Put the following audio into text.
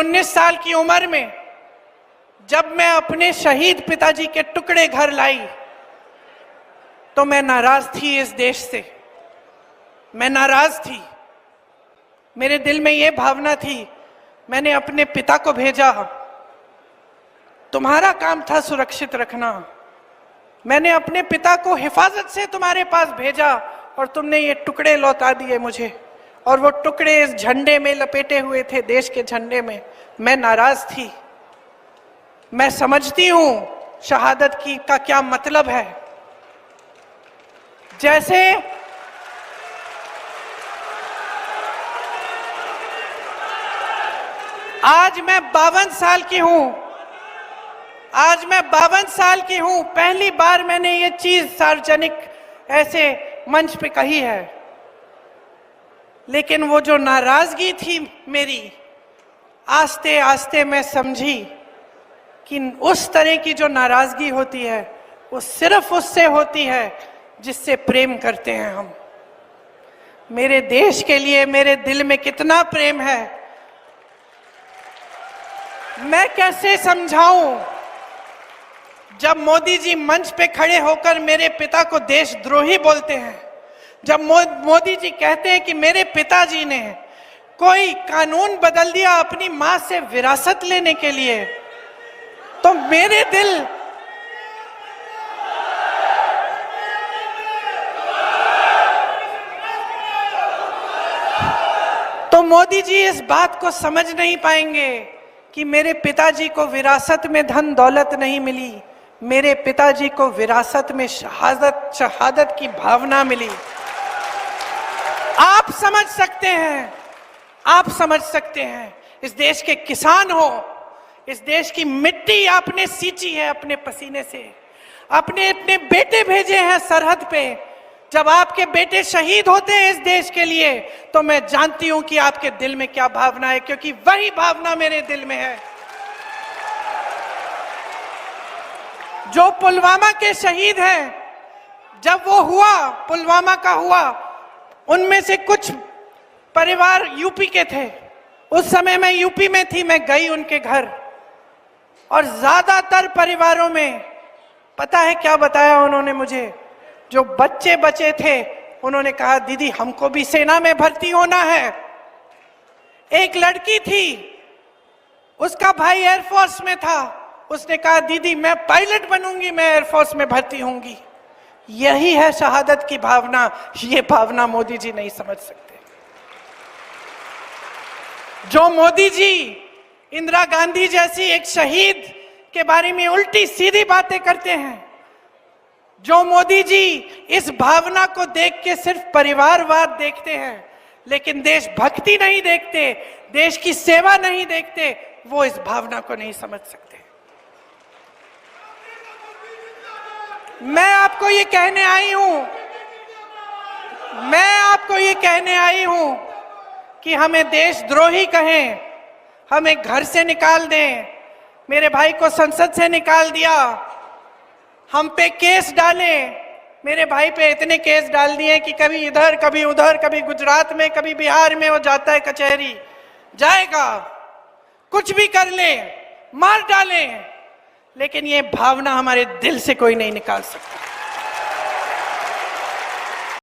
19 साल की उम्र में जब मैं अपने शहीद पिताजी के टुकड़े घर लाई तो मैं नाराज थी इस देश से। मैं नाराज थी। मेरे दिल में यह भावना थी, मैंने अपने पिता को भेजा, तुम्हारा काम था सुरक्षित रखना। मैंने अपने पिता को हिफाजत से तुम्हारे पास भेजा और तुमने ये टुकड़े लौटा दिए मुझे, और वो टुकड़े इस झंडे में लपेटे हुए थे, देश के झंडे में। मैं नाराज थी। मैं समझती हूं शहादत की का क्या मतलब है। जैसे आज मैं 52 साल की हूं, आज मैं 52 साल की हूं, पहली बार मैंने ये चीज सार्वजनिक ऐसे मंच पे कही है। लेकिन वो जो नाराजगी थी मेरी, आस्ते आस्ते मैं समझी कि उस तरह की जो नाराजगी होती है वो सिर्फ उससे होती है जिससे प्रेम करते हैं हम। मेरे देश के लिए मेरे दिल में कितना प्रेम है, मैं कैसे समझाऊं। जब मोदी जी मंच पे खड़े होकर मेरे पिता को देशद्रोही बोलते हैं, जब मोदी जी कहते हैं कि मेरे पिताजी ने कोई कानून बदल दिया अपनी मां से विरासत लेने के लिए, तो मेरे दिल तो मोदी जी इस बात को समझ नहीं पाएंगे कि मेरे पिताजी को विरासत में धन दौलत नहीं मिली, मेरे पिताजी को विरासत में शहादत की भावना मिली। आप समझ सकते हैं, आप समझ सकते हैं। इस देश के किसान हो, इस देश की मिट्टी आपने सींची है अपने पसीने से, अपने अपने बेटे भेजे हैं सरहद पे। जब आपके बेटे शहीद होते हैं इस देश के लिए, तो मैं जानती हूं कि आपके दिल में क्या भावना है, क्योंकि वही भावना मेरे दिल में है। जो पुलवामा के शहीद हैं, जब वो हुआ, पुलवामा का हुआ, उनमें से कुछ परिवार यूपी के थे। उस समय मैं यूपी में थी, मैं गई उनके घर, और ज्यादातर परिवारों में पता है क्या बताया उन्होंने मुझे? जो बच्चे बचे थे उन्होंने कहा, दीदी हमको भी सेना में भर्ती होना है। एक लड़की थी, उसका भाई एयरफोर्स में था, उसने कहा दीदी मैं पायलट बनूंगी, मैं एयरफोर्स में भर्ती होंगी। यही है शहादत की भावना। ये भावना मोदी जी नहीं समझ सकते। जो मोदी जी इंदिरा गांधी जैसी एक शहीद के बारे में उल्टी सीधी बातें करते हैं, जो मोदी जी इस भावना को देख के सिर्फ परिवारवाद देखते हैं, लेकिन देशभक्ति नहीं देखते, देश की सेवा नहीं देखते, वो इस भावना को नहीं समझ सकते। मैं आपको ये कहने आई हूं, मैं आपको ये कहने आई हूं कि हमें देशद्रोही कहें, हमें घर से निकाल दें, मेरे भाई को संसद से निकाल दिया, हम पे केस डाले, मेरे भाई पे इतने केस डाल दिए कि कभी इधर कभी उधर, कभी गुजरात में कभी बिहार में वो जाता है कचहरी, जाएगा, कुछ भी कर ले, मार डालें, लेकिन ये भावना हमारे दिल से कोई नहीं निकाल सकता।